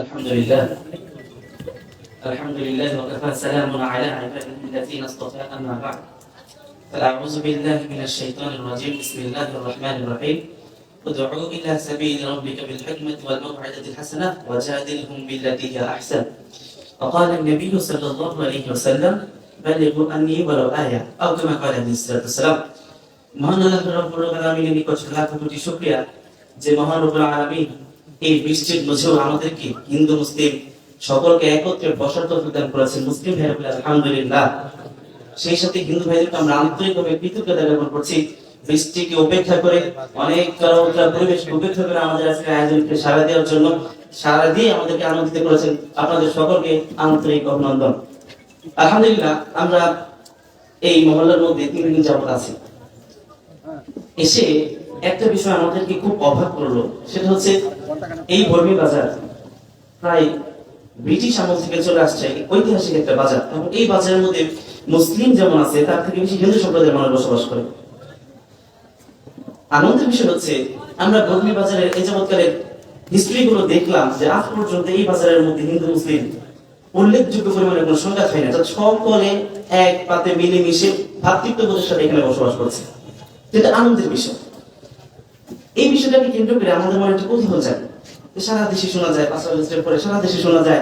الحمد لله وكفى سلام على عباده الذين اصطفى أما بعد فأعوذ بالله من الشيطان الرجيم بسم الله الرحمن الرحيم ادعو إلى سبيل ربك بالحكمة والموعظة الحسنة وجادلهم بالتي هي أحسن وقال النبي صلى الله عليه وسلم بلغوا أني ولو آية أو كما قال عليه الصلاة والسلام মহান আল্লাহ রাব্বুল আলামিনের নিকট লাখ কোটি শুকরিয়া যে মহান রব্বুল আলামিন এই বৃষ্টির মধ্যেও আমাদেরকে হিন্দু মুসলিম সকলকে একত্রে বসার তৌফিক দান করেছেন। মুসলিম ভাইরা আলহামদুলিল্লাহ, সেই সাথে হিন্দু ভাইদেরকে আমরা আন্তরিকভাবে কৃতজ্ঞতা জ্ঞাপন করছি। বৃষ্টিকে উপেক্ষা করে অনেক পরিবেশ উপেক্ষা করে আমাদের আজকে আয়োজনকে সাড়া দেওয়ার জন্য সাড়া দিয়ে আমাদেরকে আনন্দিত করেছেন। আপনাদের সকলকে আন্তরিক অভিনন্দন। আলহামদুলিল্লাহ, আমরা এই মহল্লার মধ্যে 3 দিন যাবত আছি। এসে একটা বিষয় আমাদেরকে খুব অবাক করলো, সেটা হচ্ছে এই বর্মি বাজার প্রায় ব্রিটিশ আমল থেকে চলে আসছে, ঐতিহাসিক একটা বাজার, এবং এই বাজারের মধ্যে মুসলিম যেমন আছে তার থেকে বেশি হিন্দু সম্প্রদায়ের মানুষ বসবাস করে। আনন্দের বিষয় হচ্ছে আমরা বর্মি বাজারের এই যাবৎকালের হিস্ট্রি গুলো দেখলাম যে আজ পর্যন্ত এই বাজারের মধ্যে হিন্দু মুসলিম উল্লেখযোগ্য পরিমাণে কোনো সংঘাত হয় না, সকলে এক পাতে মিলেমিশে ভাতৃত্ববোধের সাথে এখানে বসবাস করছে, যেটা আনন্দের বিষয়। এই বিষয়টাকে কেন্দ্র করে আমাদের মনে একটা কৌতূহল যায়, সারা দেশে শোনা যায়, পরে সারা দেশে শোনা যায়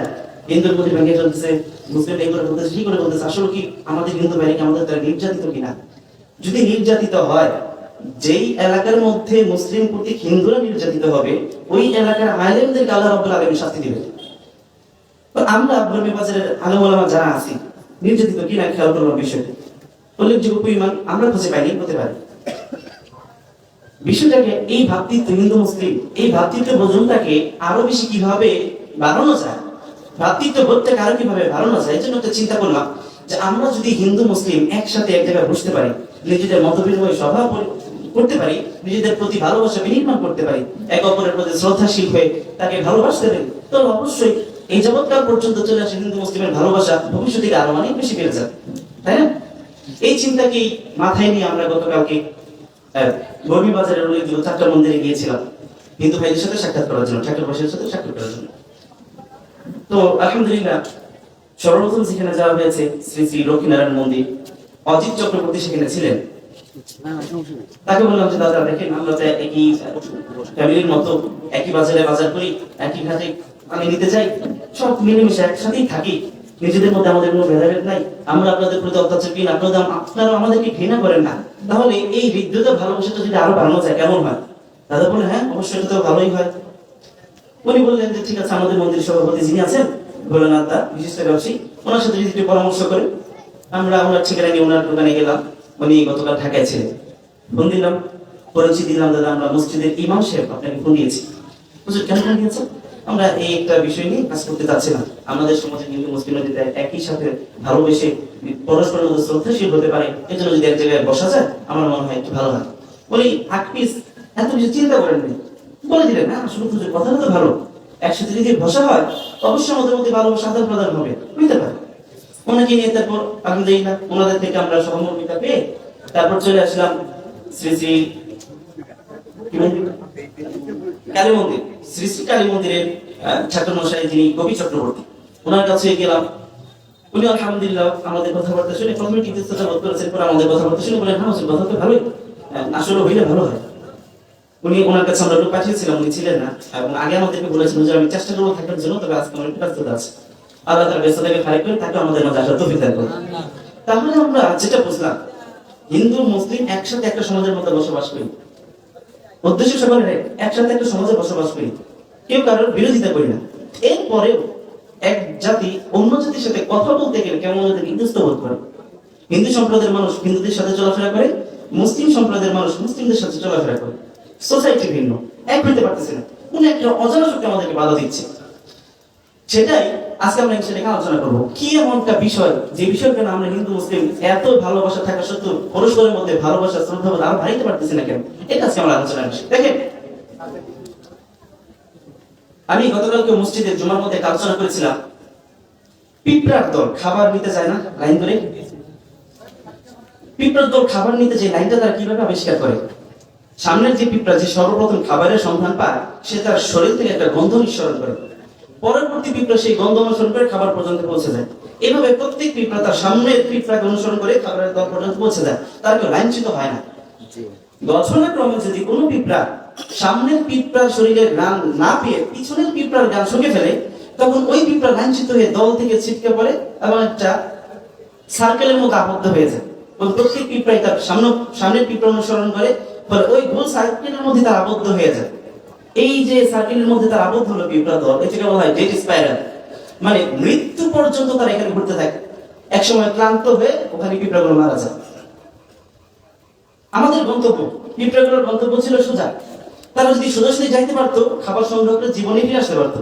হিন্দুর প্রতি ভেঙে চলতেছে, মুসলিম এই করে বলতেছে, সেই করে বলতেছে। আসলে কি আমাদের হিন্দু ভাইকে আমাদের তারা নির্যাতিত কিনা? যদি নির্যাতিত হয়, যেই এলাকার মধ্যে মুসলিম প্রতি হিন্দুরা নির্যাতিত হবে, ওই এলাকার আলেমদেরকে আল্লাহ রাব্বুল আলামিন শাস্তি দিবেন। আমরা বর্মি বাজারের আলেম ওলামা যারা আছি নির্যাতিত কিনা খেয়াল করার বিষয় উল্লেখযোগ্য পরিমাণ আমরা খুঁজে পাইনি, হতে পারে। বিষয়টাকে এই ভাতৃত্ব হিন্দু মুসলিম এই ভাতৃত্ব বোধটাকে আরো বেশি কিভাবে বাড়ানো যায়, ভাতৃত্ব বোধটাকে আরো কিভাবে বাড়ানো যায়, এই জন্য একটা চিন্তা করলাম যে আমরা যদি হিন্দু মুসলিম একসাথে এক জায়গায় বসতে পারি, নিজেদের মতবিনিময় সভা করতে পারি, নিজেদের প্রতি ভালোবাসা বিনির্মাণ করতে পারি, এক অপরের প্রতি শ্রদ্ধাশীল হয়ে তাকে ভালোবাসতে পারি, তাহলে অবশ্যই এই যাবৎকাল পর্যন্ত চলে আসে হিন্দু মুসলিমের ভালোবাসা ভবিষ্যতে আরো অনেক বেশি বেড়ে যাবে, তাই না? এই চিন্তাকেই মাথায় নিয়ে আমরা গতকালকে বর্মি বাজারের উল্লেখযোগ্য 4টা মন্দিরে গিয়েছিলাম হিন্দু ভাইদের সাথে সাক্ষাৎ করার জন্য, ঠাকুরবাসীর সাথে সাক্ষাৎ করার জন্য। তো আলহামদুলিল্লাহ, সর্বপ্রথম সেখানে যাওয়া হয়েছে শ্রী শ্রী লক্ষ্মীনারায়ণ মন্দির। অজিত চক্রবর্তী সেখানে ছিলেন। তাকে বললাম যে দাদা দেখেন, আমরা তো একই ফ্যামিলির মতো, একই বাজারে বাজার করি, একই ঘাটে পানি নিতে যাই, সব মিলেমিশে একসাথেই থাকি, নিজেদের মধ্যে আমাদের কোনো ভেদাভেদ নাই, আমরা আপনাদের প্রতি অত্যাচার করি না, আপনারা আমাদেরকে ঘৃণা করেন না, তাহলে এই হৃদয়তা ভালোবাসাটা যদি আরো বাড়ানো যায় কেমন হয়? দাদা বলে হ্যাঁ অবশ্যই, এটা তো ভালোই হয়। উনি বললেন যে ঠিক আছে, আমাদের মন্দির সভাপতি যিনি আছেন ভোলানাথ দা, বিশিষ্ট ব্যবসায়ী, ওনার সাথে যদি একটু পরামর্শ করে। আমরা ওনার ঠিকানা নিয়ে ওনার দোকানে গেলাম। উনি গতকাল ঢাকায় ছিলেন। ফোন দিলাম, পরিচিতি দিলাম, দাদা আমরা মসজিদের ইমাম সাহেব আপনাকে ফোন দিয়েছি। বুঝলেন কেন ফোন দিয়েছেন? আমরা এই একটা বিষয় নিয়ে কাজ করতে চাচ্ছিলাম, আমাদের সমাজে হিন্দু মুসলিম যদি একই সাথে ভালোবেসে পরস্পরের মধ্যে শ্রদ্ধাশীল হতে পারে, এই জন্য যদি এক জায়গায় বসা যায় আমার মনে হয় একটু ভালো হয়। বলি আকপিস এত কিছু চিন্তা করেন নি, বলে দিলেন না আসলে কথাটা তো ভালো, একসাথে যদি বসা হয় অবশ্যই আমাদের মধ্যে ভালোবাসা আদান প্রদান হবে, বুঝতে পারে। ওনাকে নিয়ে তারপর আলহামদুলিল্লাহ ওনাদের থেকে আমরা সহমর্মিতা পেয়ে তারপর চলে আসলাম শ্রী শ্রী কালী মন্দির, শ্রী শ্রী কালী মন্দিরের ঠাকুর মশাই যিনি কবি চক্রবর্তী, ওনার কাছে গেলাম। উনি আলহামদুলিল্লাহ আমাদের কথাবার্তা শুনে প্রথমে কৃতজ্ঞতা বোধ করেছেন, পরে আমাদের কথাবার্তা শুনে বলেন হ্যাঁ কথা তো ভালোই, আসলে হইলে ভালো হয়। উনি ওনার কাছে আমরা লোক পাঠিয়েছিলাম, উনি ছিলেন না, এবং আগে আমাদেরকে বলেছেন যে আমি চেষ্টা করবো থাকার জন্য, তবে আজকে আমার একটু ব্যস্ততা আছে, আল্লাহ তার ব্যস্ততাকে খারাপ করে তাকে আমাদের মাঝে আসার তৌফিক দান করুন। তাহলে আমরা যেটা বুঝলাম, হিন্দু মুসলিম একসাথে একটা সমাজের মধ্যে বসবাস করি, উদ্দেশ্য সকলের একসাথে একটা সমাজে বসবাস করি, কেউ কারোর বিরোধিতা করি না। এরপরেও এক জাতি অন্য জাতির সাথে কথা বলতে গেলে কেমন ইতস্ত বোধ করে। হিন্দু সম্প্রদায়ের মানুষ হিন্দুদের সাথে চলাফেরা করে, মুসলিম সম্প্রদায়ের মানুষ মুসলিমদের সাথে চলাফেরা করে, সোসাইটি ভিন্ন, এক হইতে পারতেছে না, কোন একটা অজানা শক্তি আমাদেরকে বাধা দিচ্ছে। সেটাই আজকে আমরা সেটাকে আলোচনা করবো, কি এমনটা বিষয় যে বিষয়কে আমরা হিন্দু মুসলিম এত ভালোবাসা থাকা সত্ত্বেও পরস্পরের মধ্যে ভালোবাসা শ্রদ্ধাবোধ আরো বাড়াইতে পারতেছি না কেন, এটা আজকে আমরা আলোচনা করছি। দেখেন, আমি গতকালকে মসজিদের জুমার মধ্যে আলোচনা করেছিলাম, পিঁপড়ার দল খাবার নিতে যায় না লাইন ধরে, পিঁপড়ার দল খাবার নিতে যে লাইনটা তারা কিভাবে আবিষ্কার করে? সামনের যে পিঁপড়া যে সর্বপ্রথম খাবারের সন্ধান পায়, সে তার শরীর থেকে একটা গন্ধ নিঃসরণ করে, পরবর্তী পরবর্তী পিঁপড়া সেই গন্ধ অনুসরণ করে খাবার পর্যন্ত পৌঁছে যায়। এভাবে প্রত্যেক পিঁপড়া তার সামনের পিঁপড়াকে অনুসরণ করে খাবারের দর পর্যন্ত পৌঁছে যায়, তার কেউ লাইনচ্যুত হয় না। গঠনক্রমে যদি কোনো পিঁপড়া সামনের পিঁপড়ার শরীরের ঘ্রাণ না পেয়ে পিছনের পিঁপড়ার ঘ্রাণ শুঁকে ফেলে, তখন ওই পিঁপড়া লাইনচ্যুত হয়ে দল থেকে ছিটকে পড়ে এবং একটা সার্কেলের মধ্যে আবদ্ধ হয়ে যায়। এবং প্রত্যেক পিঁপড়াই তার সামনের পিঁপড়া অনুসরণ করে, ফলে ওই গোল সার্কেলের মধ্যে তার আবদ্ধ হয়ে যায়। এই যে সার্কেলের মধ্যে তার আবদ্ধ হলো পিঁপড়া দল, এটাকে বলা হয় ডেথ স্পাইরাল। মানে মৃত্যু পর্যন্ত তারা এখানে ঘুরতে থাকে, একসময় ক্লান্ত হয়ে ওখানে পিঁপড়াগুলো মারা যায়। আমাদের গন্তব্য, পিঁপড়াগুলোর গন্তব্য ছিল সোজা। তারা যদি সোজাসুজি যাইতে পারতো, খাবার সংগ্রহ করে জীবনে ফিরে আসতে পারতো।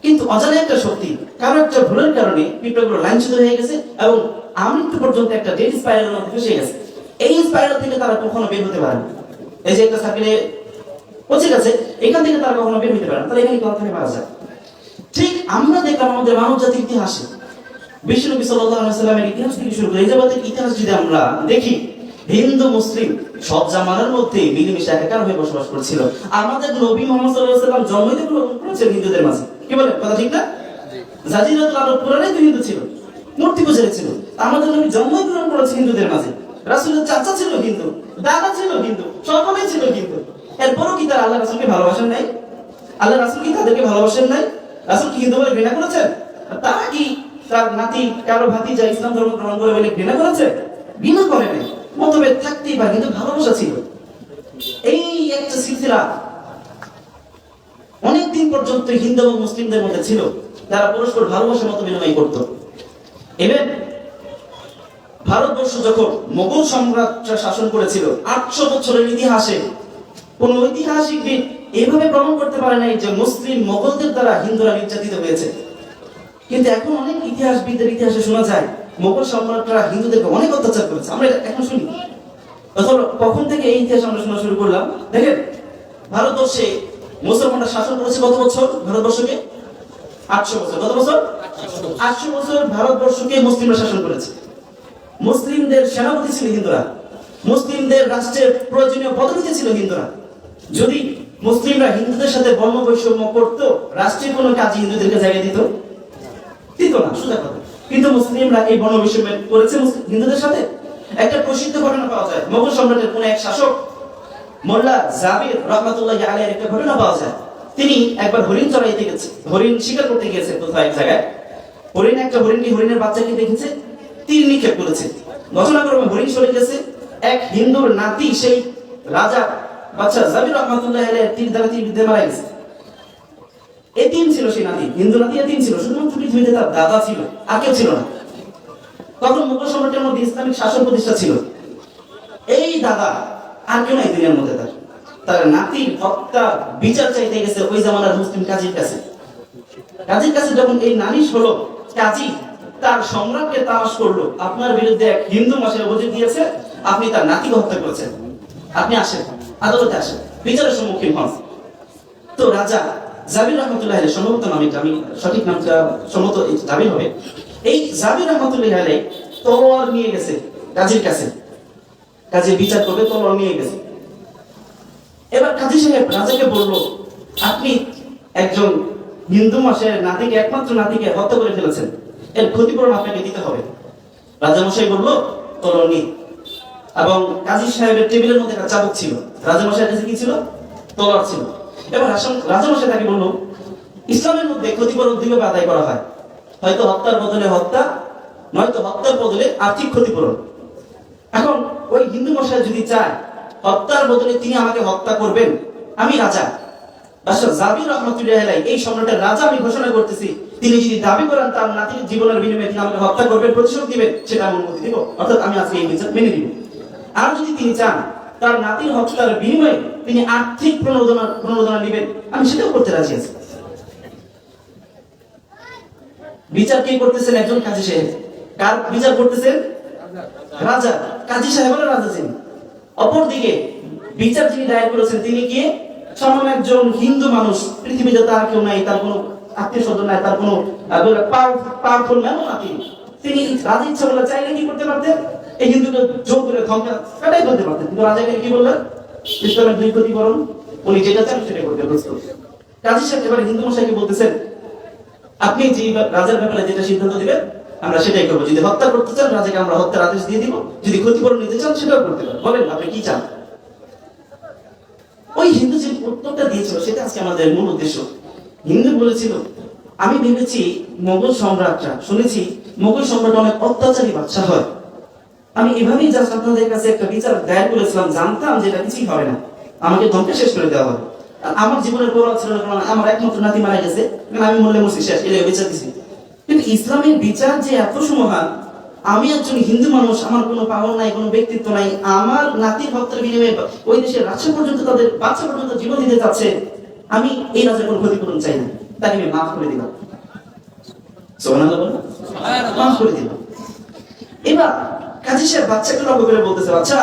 কিন্তু অজানা একটা শক্তি, কারো একটা ভুলের কারণে পিঁপড়াগুলো লাইনচ্যুত হয়ে গেছে এবং আমৃত্যু পর্যন্ত একটা ডেথ স্পাইরালের মধ্যে ফেসে গেছে। এই স্পাইরাল থেকে তারা কখনো বের হতে পারে না। এই যে একটা সার্কেলে পৌঁছে গেছে, এখান থেকে তারা কখনো বের হতে পারে না, তারা এখানে কোথা থেকে মারা যায়। ঠিক আমরা দেখলাম আমাদের মানব জাতির ইতিহাসে, বিশ্বনবী সাল্লাল্লাহু আলাইহি ওয়াসাল্লামের ইতিহাস থেকে শুরু করে এই জগতের ইতিহাস যদি আমরা দেখি, হিন্দু মুসলিম সব জামানার মধ্যে মিলেমিশে একাকার হয়ে বসবাস করেছিল। আমাদের নবী মুহাম্মদ সাল্লাল্লাহু আলাইহি ওয়াসাল্লাম জন্মই করেছেন হিন্দুদের মাঝে। কি বলে কথা ঠিক না? জাজিরাতুল আরব পুরাটাই তো হিন্দু ছিল, মূর্তি পূজারী ছিল। আমাদের নবী জন্মই গ্রহণ করেছে হিন্দুদের মাঝে। রাসূলের চাচা ছিল হিন্দু, দাদা ছিল হিন্দু, সকলেই ছিল হিন্দু। এরপরও কি তারা আল্লাহ রাসূলকে ভালোবাসেন নাই? আল্লাহ রাসূল কি তাদেরকে ভালোবাসেন নাই? রাসূল কি হিন্দু বলে ঘৃণা করেছেন? তারা কি তার নাতি কারো ভাতিজা ইসলাম ধর্ম গ্রহণ করে বলে ঘৃণা করেছে? ঘৃণা করে নাই। মতভেদ থাকতেই পারে, কিন্তু ভালোবাসা ছিল। এই একটা সিলসিলা অনেকদিন পর্যন্ত হিন্দু এবং মুসলিমদের মধ্যে ছিল, যারা পরস্পর ভালোবাসার মতো বিনিময় করত। এবার ভারতবর্ষ যখন মোগল সম্রাটরা শাসন করেছিল, 800 বছরের ইতিহাসে কোন ঐতিহাসিকবিদ এইভাবে প্রমাণ করতে পারে নাই যে মুসলিম মোগলদের দ্বারা হিন্দুরা নির্যাতিত হয়েছে। কিন্তু এখন অনেক ইতিহাসবিদদের ইতিহাসে শোনা যায় মোগল সম্রাটরা হিন্দুদেরকে অনেক অত্যাচার করেছে। আমরা এখন শুনি, কখন থেকে এই ইতিহাস আমরা শোনা শুরু করলাম? দেখেন, ভারতবর্ষে মুসলমানরা শাসন করেছে কত বছর? ভারতবর্ষকে 800 বছর। কত বছর? 800 বছর ভারতবর্ষকে মুসলিমরা শাসন করেছে। মুসলিমদের সেনাপতি ছিল হিন্দুরা, মুসলিমদের রাষ্ট্রের প্রয়োজনীয় পদবীতে ছিল হিন্দুরা। যদি মুসলিমরা হিন্দুদের সাথে বর্ণ বৈষম্য করতো, রাষ্ট্রের কোনো কাজে হিন্দুদেরকে জায়গা দিত না, সোজা কথা। কিন্তু মুসলিমরা এই বর্ণ বৈষম্য করেছে হিন্দুদের সাথে। একটা প্রসিদ্ধ ঘটনা পাওয়া যায়, মোগল সম্রাটের কোন এক শাসক মোল্লা জাবির রহমাতুল্লাহি আলাইহির একটা ঘটনা পাওয়া যায়। তিনি একবার হরিণ চড়াইতে গেছে, হরিণ শিকার করতে গিয়েছে কোথাও এক জায়গায়। হরিণের বাচ্চাকে দেখেছে, তীর নিক্ষেপ করেছে। ঘটনাক্রমে হরিণ সরে গেছে, এক হিন্দুর নাতি সেই রাজা বাচ্চা জাবির রহমাতুল্লাহি আলাইহির তীর দ্বারা তীর বিদ্ধে মারা গেছে। এতিম ছিল সেই নাতি, হিন্দু নাতি এতিম ছিল, শুধুমাত্র পৃথিবীতে তার দাদা ছিল, আর কেউ ছিল না। তখন মুঘল সম্রাটের মধ্যে ইসলামিক শাসন প্রতিষ্ঠা ছিল। এই দাদা আর কেউ নাই দুনিয়ার মধ্যে, তার নাতির হত্যা বিচার চাইতে গেছে ওই জামানার মুসলিম কাজীর কাছে। যখন এই নালিশ হলো, কাজী তার সম্রাটকে তামাশ করলো, আপনার বিরুদ্ধে এক হিন্দু মাসের অভিযোগ দিয়েছে, আপনি তার নাতিকে হত্যা করেছেন, আপনি আসেন, আদালতে আসেন, বিচারের সম্মুখীন হন। তো রাজা জাবির রহমাতুল্লাহি আলাইহি, সম্ভবত আমি সঠিক নামটা সম্ভবত জাবির হবে, এই জাবির রহমাতুল্লাহি আলাইহি তলোয়ার নিয়ে গেছে কাজীর কাছে, কাজী বিচার করবে, তলোয়ার নিয়ে গেছে। এবার কাজী সাহেব রাজাকে বলল, আপনি একজন হিন্দু মাসের নাতিকে, একমাত্র নাতিকে হত্যা করে ফেলেছেন, এর ক্ষতিপূরণ আপনাকে দিতে হবে। রাজামশাই বলল তলোয়ার নিয়ে, এবং কাজী সাহেবের টেবিলের মধ্যে একটা চাবুক ছিল, রাজামশাইয়ের কাছে কি ছিল? তলোয়ার ছিল। এবার রাজামশাই তাকে বলল, ইসলামের মধ্যে ক্ষতিপূরণ দুইভাবে আদায় করা হয়, হয়তো হত্যার বদলে হত্যা, নয়তো হত্যার বদলে আর্থিক ক্ষতিপূরণ। এখন ওই হিন্দু মশাই যদি চায় হত্যার বদলে তিনি আমাকে হত্যা করবেন, আমি রাজা বাদশাহ জাবির রহমাতুল্লাহি আলাইহি, এই সম্রাটের রাজা আমি ঘোষণা করতেছি, তিনি যদি দাবি করেন তার নাতির জীবনের বিনিময়ে তিনি আমাকে হত্যা করবেন, প্রতিশোধ দিবেন, সেটা আমি অনুমতি দিব, অর্থাৎ আমি আজকে এই বিচার মেনে নিব। আর যদি তিনি চান তার নাতির হত্যার বিনিময়ে তিনি আর্থিক প্রণোদনা নেবেন, আমি সেটাও করতে রাজি আছি। বিচার কে করতেছেন? একজন কাজী সাহেব। কার বিচার করতেছেন? রাজা। কাজী সাহেবের রাজা যিনি। অপরদিকে বিচার যিনি দায়ের করেছেন তিনি কি? সামান্য একজন হিন্দু মানুষ, পৃথিবীতে তার কেউ নাই, তার কোনো আত্মীয় স্বজন নাই, তার কোনো পাওয়ারফুল ম্যানও না তিনি। রাজা ইচ্ছা করলে চাইলে কি করতে পারতেন? এই হিন্দুকে জোর করে ধমকা কাটাই করতে পারতেন, কিন্তু রাজাকে কি বললেন? ইসলামের দুই ক্ষতিপূরণ, উনি যেটা চান সেটা করতে প্রস্তুত। কাজী সাহেব এবার হিন্দু মশাইকে বলতেছেন, আপনি যে রাজার ব্যাপারে যেটা সিদ্ধান্ত দিবেন আমরা সেটাই করবো। যদি হত্যা করতে চান রাজাকে আমরা হত্যার আদেশ দিয়ে দিব, যদি ক্ষতিপূরণ নিতে চান সেটাও করতে পারেন। বলেন আপনি কি চান? ওই হিন্দু যে উত্তরটা দিয়েছিল সেটা আজকে আমাদের মূল উদ্দেশ্য। হিন্দু বলেছিল, আমি ভেবেছি মোগল সম্রাটরা, শুনেছি মোগল সম্রাট অনেক অত্যাচারী বাদশা হয়, আমি এভাবেই জাস্ট আপনাদের কাছে একটা বিচার দায়ের করেছিলাম, জানতাম যে এটা কিছুই হবে না, আমাকে ধমকে শেষ করে দেওয়া হবে। আমার জীবনের বড় ছিল না, কারণ আমার একমাত্র নাতি মারা গেছে, আমি মরলে মরছি শেষ, এটা বিচার দিছি। কিন্তু ইসলামের বিচার যে এত সমহান, আমি একজন হিন্দু মানুষ, আমার কোনো পাওয়ার নাই, কোনো ব্যক্তিত্ব নাই, আমার নাতির হত্যার বিনিময়ে ওই দেশের রাষ্ট্র পর্যন্ত তাদের বাচ্চা পর্যন্ত জীবন দিতে চাচ্ছে, আমি এই রাজার কোনো ক্ষতিপূরণ চাই না, তাকে আমি মাফ করে দিলাম। সুবহানাল্লাহ বলেন, মাফ করে দিলাম। এবার কাজী সাহেব বাচ্চাকে লক্ষ্য করে বলতেছে, বাচ্চা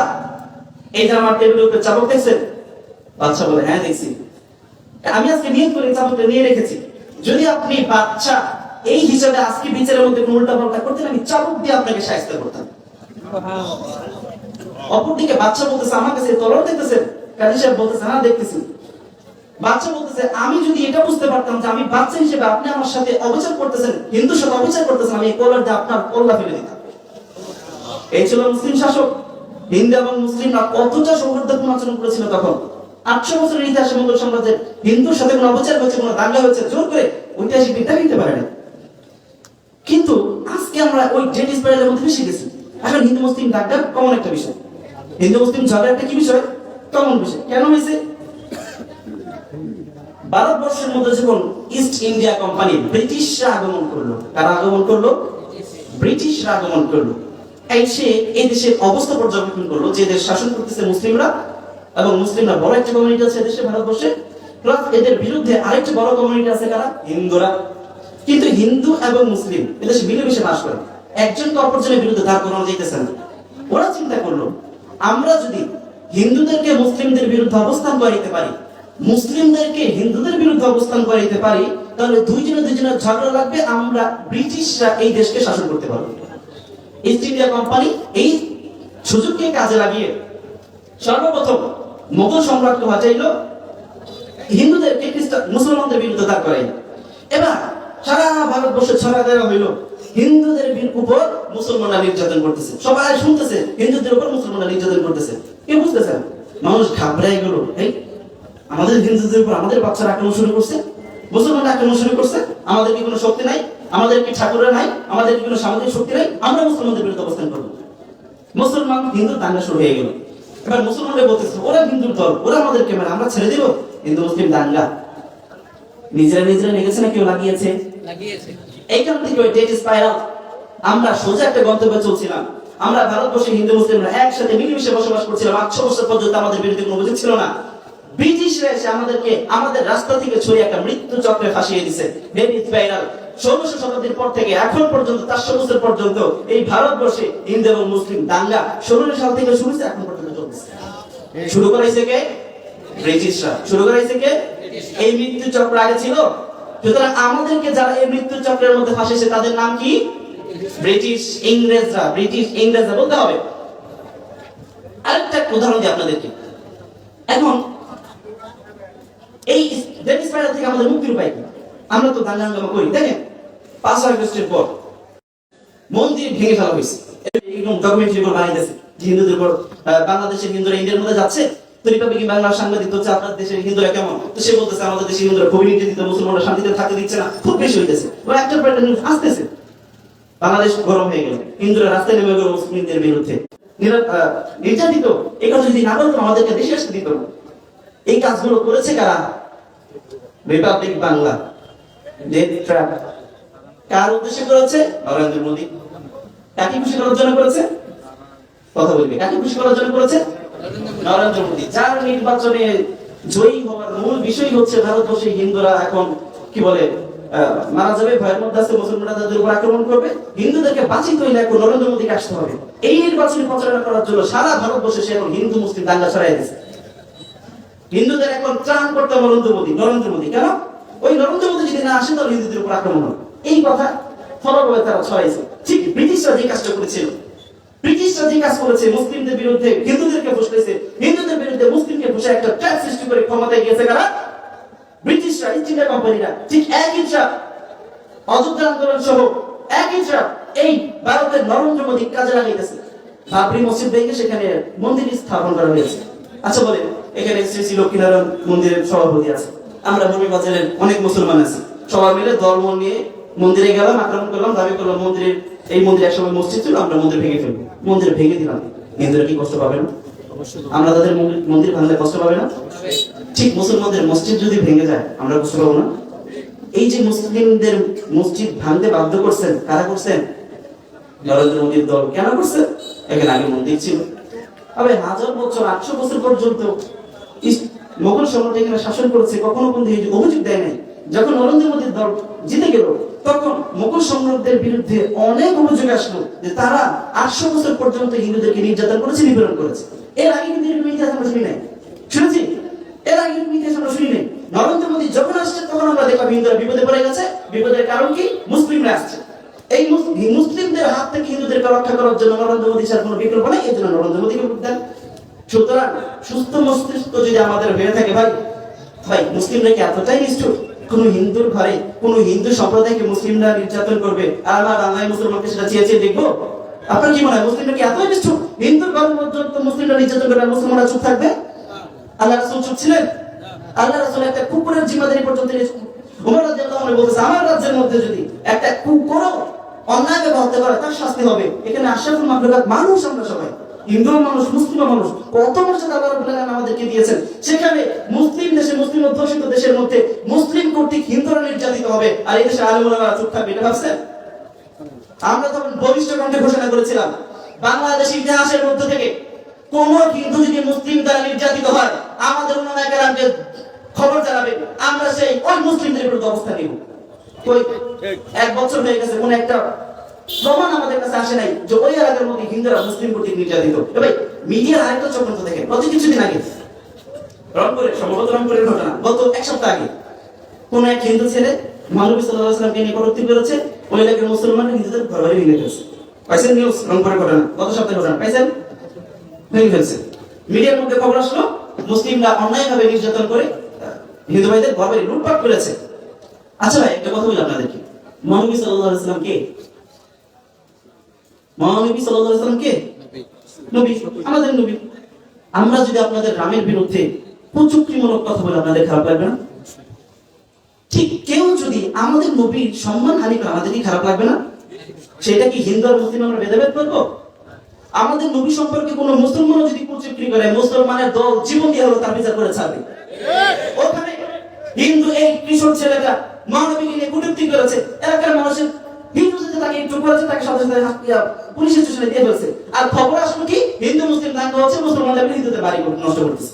এই যে আমার টেবিলের উপরে চাবুক দেখছেন? বাচ্চা বলে, হ্যাঁ দেখছি। আমি আজকে নিয়ত করে চাবুকটা নিয়ে রেখেছি, যদি আপনি বাচ্চা এই হিসাবে আজকে বিচারের মধ্যে কোনো উল্টা পাল্টা করতেন, আমি চাবুক দিয়ে আপনাকে শায়েস্তা করতাম। অপরদিকে বাচ্চা বলতেছে, আমার কাছে তলোয়ার দেখতেছেন? কাজী সাহেব বলতেছে, হ্যাঁ দেখতেছি। বাচ্চা বলতেছে, আমি যদি এটা বুঝতে পারতাম যে আমি বাচ্চা হিসেবে আপনি আমার সাথে অবিচার করতেছেন, হিন্দুর সাথে অবিচার করতেছেন, আমি এই কলার দিয়ে আপনার কল্লা ফেলে দিতাম। এই ছিল মুসলিম শাসক। হিন্দু এবং মুসলিমরা কতটা সৌহার্দ্যপূর্ণ আচরণ করেছিল তখন। 800 বছরের ইতিহাসে মোগল সাম্রাজ্যের হিন্দুর সাথে কোনো অবিচার হয়েছে, কোনো দাঙ্গা হয়েছে, জোর করে ঐতিহাসিক বিদ্যা দিতে পারে না। কিন্তু আজকে আমরা ওই ডেট স্পাইরালের মধ্যে ফেসে গেছি। এখন হিন্দু মুসলিম দাঙ্গা কমন একটা বিষয়, হিন্দু মুসলিম ঝগড়া একটা কি বিষয়, কমন বিষয়। কেন হয়েছে? ভারতবর্ষের মধ্যে যখন ইস্ট ইন্ডিয়া কোম্পানি ব্রিটিশরা আগমন করলো, কারা আগমন করলো? ব্রিটিশরা আগমন করলো। এসে এই দেশের অবস্থা পর্যবেক্ষণ করলো, যে দেশ শাসন করতেছে মুসলিমরা, এবং মুসলিমরা বড় একটা কমিউনিটি আছে দেশে ভারতবর্ষে, প্লাস এদের বিরুদ্ধে আরেকটা বড় কমিউনিটি আছে, কারা? হিন্দুরা। কিন্তু হিন্দু এবং মুসলিম এদেশে মিলেমিশে বাস করে, একজনকে অপরজনের বিরুদ্ধে দাঁড় করানো যাইতেছে না। ওরা চিন্তা করলো, আমরা যদি হিন্দুদেরকে মুসলিমদের বিরুদ্ধে অবস্থান করাইতে পারি, মুসলিমদেরকে হিন্দুদের বিরুদ্ধে অবস্থান করাইতে পারি, তাহলে দুইজনের ঝগড়া লাগবে, আমরা ব্রিটিশরা এই দেশকে শাসন করতে পারবো। ইস্ট ইন্ডিয়া কোম্পানি এই সুযোগকে কাজে লাগিয়ে সর্বপ্রথম মোগল সম্রাটকে হটাইলো, হিন্দুদেরকে মুসলমানদের বিরুদ্ধে দাঁড় করাইল। এবার সারা ভারতবর্ষে ছড়া দেওয়া হইল, হিন্দুদের উপর মুসলমানরা নির্যাতন করতেছে, সবাই শুনতেছে হিন্দুদের উপর মুসলমানরা নির্যাতন করতেছে। কেউ বুঝতেছে না, মানুষ ঘাবড়াই গেল, এই আমাদের হিন্দুদের উপর আমাদের বাচ্চারা আক্রমণ শুরু করছে, মুসলমানরা আক্রমণ শুরু করছে, আমাদের কি কোনো শক্তি নাই, আমাদের কি ঠাকুররা নাই, আমাদের কি কোনো সামাজিক শক্তি নাই, আমরা মুসলমানদের বিরুদ্ধে অবস্থান করবো। মুসলমান হিন্দু দাঙ্গা শুরু হয়ে গেল। এবার মুসলমানরা বলতেছে, ওরা হিন্দুর দল, ওরা আমাদেরকে মানে আমরা ছেড়ে দিব, হিন্দু মুসলিম দাঙ্গা নিজেরা লেগেছে না কেউ লাগিয়েছে? এইখান থেকে ওই ডেট স্পাইরাল, আমরা সোজা একটা গন্তব্যে চলছিলাম। আমরা ভারতবর্ষে হিন্দু মুসলিমরা একসাথে মিলেমিশে বসবাস করছিলাম, 800 বছর পর্যন্ত আমাদের বিরুদ্ধে কোনো অভিযোগ ছিল না। ব্রিটিশরা এসে আমাদেরকে আমাদের রাস্তা থেকে ছড়িয়ে একটা মৃত্যু চক্রে ফাঁসিয়ে দিছে। ডেট স্পাইরাল 1600 শতাব্দীর পর থেকে এখন পর্যন্ত 400 বছর পর্যন্ত এই ভারতবর্ষে হিন্দু এবং মুসলিম দাঙ্গা 16 সাল থেকে শুরু হয়েছে, এখন পর্যন্ত চলছে। শুরু করাইছে কে? ব্রিটিশরা। শুরু করাইছে কে? এই মৃত্যু চক্র আগে ছিল। সুতরাং আমাদেরকে যারা এই মৃত্যু চক্রের মধ্যে ফাঁসিয়েছে তাদের নাম কি? ব্রিটিশ ইংরেজরা। ব্রিটিশ ইংরেজরা বলতে হবে। আরেকটা উদাহরণ দিই আপনাদেরকে। এখন এই ডেট স্পাইরাল থেকে আমাদের মুক্তির উপায় কি? আমরা তো দাঙ্গা হাঙ্গামা করি, দেখেন 5 আগস্টের পর মন্দির ভেঙে ফেলা হয়েছে, এরকম ডকুমেন্টারি বানাইতেছে হিন্দুদের উপর। বাংলাদেশের হিন্দুরা ইন্ডিয়ার মধ্যে যাচ্ছে, তো রিপাবলিক বাংলার সাংবাদিক হচ্ছে আপনার দেশের হিন্দুরা কেমন, তো সে বলতেছে আমাদের দেশের হিন্দুরা খুবই নির্যাতিত, মুসলমানরা শান্তিতে থাকতে দিচ্ছে না, খুব বেশি হইতেছে। ওরা একটার পর একটা নিউজ আসতেছে, বাংলাদেশ গরম হয়ে গেল, হিন্দুরা রাস্তায় নেমে গেল মুসলিমদের বিরুদ্ধে, নির্যাতিত। এই কথা যদি না বলতো আমাদেরকে দেশে আসতে দিত না। এই কাজগুলো করেছে কারা? রিপাবলিক বাংলা। ডেথ ট্র্যাপ কার উদ্দেশ্যে করেছে? নরেন্দ্র মোদী। কাকে খুশি করার জন্য করেছে? কথা বলবে, কাকে খুশি করার জন্য করেছে? নরেন্দ্র মোদী। যার নির্বাচনে জয়ী হওয়ার মূল বিষয় হচ্ছে ভারতবর্ষে হিন্দুরা এখন কি বলে মারা যাবে, ভয়ের মধ্যে আছে, মুসলমানরা তাদের উপর আক্রমণ করবে, হিন্দুদেরকে বাঁচিতে হইলে এখন নরেন্দ্র মোদীকে আসতে হবে। এই নির্বাচনী প্রচারণা করার জন্য সারা ভারতবর্ষে সে এখন হিন্দু মুসলিম দাঙ্গা ছড়াই দিয়েছে। হিন্দুদের এখন ত্রাণ করতে নরেন্দ্র মোদী। কেন? ওই নরেন্দ্র মোদী যদি না আসে তাহলে হিন্দুদের উপর আক্রমণ হবে, এই কথা ফলভাবে তারা ছড়াইছে। ঠিক ব্রিটিশরা যে কাজটা করেছিল, ব্রিটিশরা যে কাজ করেছে, মুসলিমদের বিরুদ্ধে হিন্দুদেরকে বসেছে, হিন্দুদের বিরুদ্ধে মুসলিমকে বসে একটা ট্র্যাপ সৃষ্টি করে ক্ষমতায় গিয়েছে কারা? ব্রিটিশরা, ইস্ট ইন্ডিয়া কোম্পানিরা। ঠিক একই ট্র্যাপ অযোধ্যা আন্দোলন সহ একই ট্রাপ এই ভারতের নরেন্দ্র মোদী কাজে লাগাইতেছে। বাবরি মসজিদ ভেঙে সেখানে মন্দির স্থাপন করা হয়েছে। আচ্ছা বলে, এখানে শ্রী শ্রী লক্ষ্মীনারায়ণ মন্দিরের সভাপতি আছে, আমরা ভূমি বাজারের অনেক মুসলমান আছি, সবাই মিলে দলমল নিয়ে মন্দিরে গেলাম, আক্রমণ করলাম, দাবি করলাম মন্দিরের এই মন্দির একসময় মসজিদ ছিল, আমরা মন্দির ভেঙে ফেলবো, মন্দির ভেঙে দিলাম। হিন্দুরা কি কষ্ট পাবে না? আমরা তাদের মন্দির ভাঙলে কষ্ট পাবে না? ঠিক মুসলমানদের মসজিদ যদি ভেঙে যায় আমরা কষ্ট পাবো না? এই যে মুসলিমদের মসজিদ ভাঙতে বাধ্য করছেন, কারা করছেন? নরেন্দ্র মোদীর দল। কেন করছে? এখানে আগে মন্দির ছিল। আবে 1000 বছর 800 বছর পর্যন্ত মোগল সম্রাট এখানে শাসন করেছে, কখনো কিন্তু এই অভিযোগ দেয় নাই। যখন নরেন্দ্র মোদীর দল জিতে গেল তখন মোগল সম্রাটদের বিরুদ্ধে অনেক অভিযোগ আসলো যে তারা 800 বছর পর্যন্ত হিন্দুদেরকে নির্যাতন করেছে, নিপীড়ন করেছে। এর আগে কিন্তু এরকম ইতিহাস আমরা শুনি নাই, শুনেছি? এর আগে এরকম ইতিহাস আমরা শুনি নাই। নরেন্দ্র মোদী যখন আসছে তখন আমরা দেখলাম হিন্দুরা বিপদে পড়ে গেছে। বিপদের কারণ কি? মুসলিমরা আসছে। এই মুসলিমদের হাত থেকে হিন্দুদেরকে রক্ষা করার জন্য নরেন্দ্র মোদী ছাড়া কোনো বিকল্প নেই, এই জন্য নরেন্দ্র মোদীকে ভোট দেন। সুতরাং সুস্থ মস্তিষ্ক যদি আমাদের হয়ে থাকে, ভাই মুসলিমরা কি এতটাই নিষ্ঠুর? কোন হিন্দুর ঘরে কোন হিন্দু সম্প্রদায়কে মুসলিমরা নির্যাতন করবে আর আমরা বাংলায় মুসলমানকে সেটা চেয়ে চেয়ে দেখবো? আপনার কি মনে হয় মুসলিমরা কি এতই নিষ্ঠুর? হিন্দুর ঘর পর্যন্ত মুসলিমরা নির্যাতন করবে আর মুসলমানরা চুপ থাকবে? আল্লাহ রাসূল চুপ ছিলেন? আল্লাহ রাসূল একটা কুকুরের জিম্মাদারি পর্যন্ত ওমর রাদিয়াল্লাহু আনহু বলেছে, আমার রাজ্যের মধ্যে যদি একটা কুকুরও অন্যায় ব্যবহার হতে পারে তার শাস্তি হবে। এখানে আশরাফুল মাখলুকাত মানুষ, আমরা সবাই হিন্দু মানুষ, মুসলিম মানুষ, কত মর্যাদা আল্লাহ রাব্বুল আলামিন আমাদেরকে দিয়েছেন। সেখানে মুসলিম দেশে, মুসলিম অধ্যুষিত দেশের মধ্যে মুসলিম কর্তৃক হিন্দুরা নির্যাতিত হবে আর এই দেশে আলেম ওলামারা চুপ থাকবে, এটা ভাবছেন? আমরা তখন বলিষ্ঠ কণ্ঠে ঘোষণা করেছিলাম, বাংলাদেশের ইতিহাসের মধ্য থেকে কোন হিন্দু যদি মুসলিম দ্বারা নির্যাতিত হয় আমাদের উলামায়ে কেরামকে খবর জানাবে, আমরা সেই ওই মুসলিমদের বিরুদ্ধে অবস্থান নিব। ওই 1 বছর হয়ে গেছে, কোন একটা প্রমাণ আমাদের কাছে আসে নাই যে ওই এলাকার মধ্যে হিন্দুরা মুসলিম কর্তৃক নির্যাতিত। ভাই মিডিয়ার আরেকটা চক্রান্ত দেখেন, প্রতি কিছুদিন আগে রংপুরের ঘটনা, গত 1 সপ্তাহ আগে কোন এক হিন্দু ছেলে মহানবী সাল্লাল্লাহু আলাইহি ওয়াসাল্লামকে নিয়ে কটূক্তি করেছে, ওই এলাকার মুসলমানরা হিন্দুদের ঘর বাড়ি ভেঙে ফেলছে। পাইছেন নিউজ? রংপুরের ঘটনা, গত সপ্তাহের ঘটনা পাইছেন? ভেঙে ফেলছে। মিডিয়ার মধ্যে খবর আসলো মুসলিমরা অন্যায়ভাবে নির্যাতন করে হিন্দু ভাইদের ঘর বাড়ি লুটপাট করেছে। আচ্ছা ভাই, একটা কথা বলি আপনাদেরকে, মহানবী সাল্লাল্লাহু আলাইহি ওয়াসাল্লাম কে? মহানবী সাল্লাল্লাহু আলাইহি ওয়াসাল্লাম কে? নবী, আমাদের নবী। আমরা যদি আপনাদের রামের বিরুদ্ধে কুচুক্তিমূলক কথা বলে আপনাদের খারাপ লাগবে না? ঠিক কেউ যদি আমাদের নবীর সম্মান হানি করে আমাদের কি খারাপ লাগবে না? সেটা কি হিন্দু আর মুসলিম আমরা ভেদাভেদ করবো? আমাদের নবী সম্পর্কে কোনো মুসলমানও যদি কুচুক্তি করে, মুসলমানের দল জীবন দিয়ে হলো তার বিচার করে ছাড়বে। ওখানে হিন্দু এই কিশোর ছেলেটা মহানবীকে নিয়ে কটূক্তি করেছে, এলাকার মানুষের হিন্দু যদি তাকে একটু করেছে তাকে সাথে সাথে পুলিশ স্টেশনে দিয়ে ফেলছে। আর খবর আসলো কি হিন্দু মুসলিম দাঙ্গা হচ্ছে, মুসলমানরা হিন্দুদের বাড়ি নষ্ট করতেছে।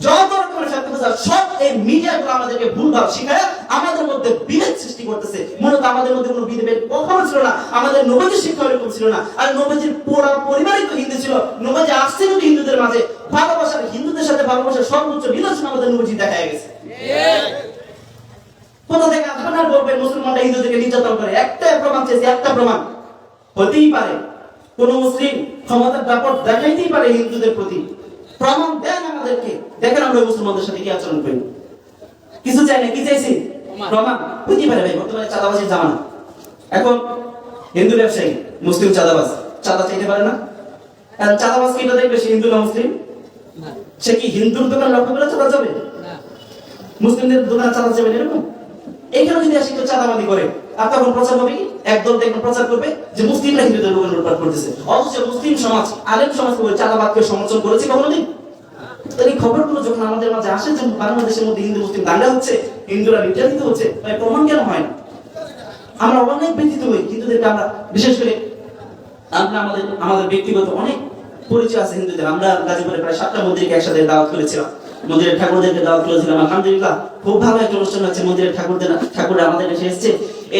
যত রকমের ফেতনা সব এই মিডিয়াগুলো আমাদেরকে ভুলভাল শিখায় আমাদের মধ্যে বিভেদ সৃষ্টি করতেছে। মূলত আমাদের মধ্যে কোনো বিভেদ কখনো ছিল না, আমাদের নবীজির শিক্ষা এরকম ছিল না। আর নবীজির পুরো পরিবারই তো হিন্দু ছিল, নবীজি আসছিল হিন্দুদের মাঝে, ভালোবাসার হিন্দুদের সাথে ভালোবাসার সর্বোচ্চ নিদর্শন আমাদের নবীজি দেখা গেছে। কোথা থেকে আপনারা বলবেন মুসলমানরা হিন্দুদেরকে নির্যাতন করে? একটা প্রমাণ চেয়েছি, একটা প্রমাণ। হতেই পারে কোন মুসলিম ক্ষমতার দাপট দেখাইতেই পারে হিন্দুদের প্রতি, প্রমাণ দেন আমাদেরকে, দেখেন আমরা মুসলমানদের সাথে কি আচরণ করি। কিছু চাই না, কি চাইছি? প্রমাণ। হতেই পারে ভাই, বর্তমানে চাঁদাবাজির জামানা। এখন হিন্দু ব্যবসায়ী মুসলিম চাঁদাবাজ চাঁদা চাইতে পারে না? কারণ চাঁদাবাজ কি এটা দেখবে সে হিন্দু না মুসলিম? সে কি হিন্দুর দোকান লক্ষ্য করে চাঁদা যাবে? মুসলিমদের দোকান চাঁদা যাবে এরকম? এইখানে যদি আসি তো চাঁদাবাদি করে, আর তখন প্রচার হবে কি? একদল দেখবেন প্রচার করবে যে মুসলিমরা হিন্দুদের দোকান লুটপাট করতেছে, অথচ মুসলিম সমাজ, আলেম সমাজ চাঁদাবাদকে সমর্থন করেছে কখনো দিন? এই খবরগুলো যখন আমাদের মাঝে আসে যে বাংলাদেশের মধ্যে হিন্দু মুসলিম দাঙ্গা হচ্ছে, হিন্দুরা নির্যাতিত হচ্ছে, তাই প্রমাণ কেন হয় না? আমরা অনেক ব্যতীত হই হিন্দুদেরকে, আমরা বিশেষ করে আমরা আমাদের ব্যক্তিগত অনেক পরিচয় আছে হিন্দুদের। আমরা গাজীপুরে প্রায় 7টা মন্দিরকে একসাথে দাওয়াত করেছিলাম, মন্দিরের ঠাকুরদেরকে দাওয়াত করেছিলাম। আলহামদুলিল্লাহ খুব ভালো একটা অনুষ্ঠান হচ্ছে। মন্দিরের ঠাকুররা আমাদের কাছে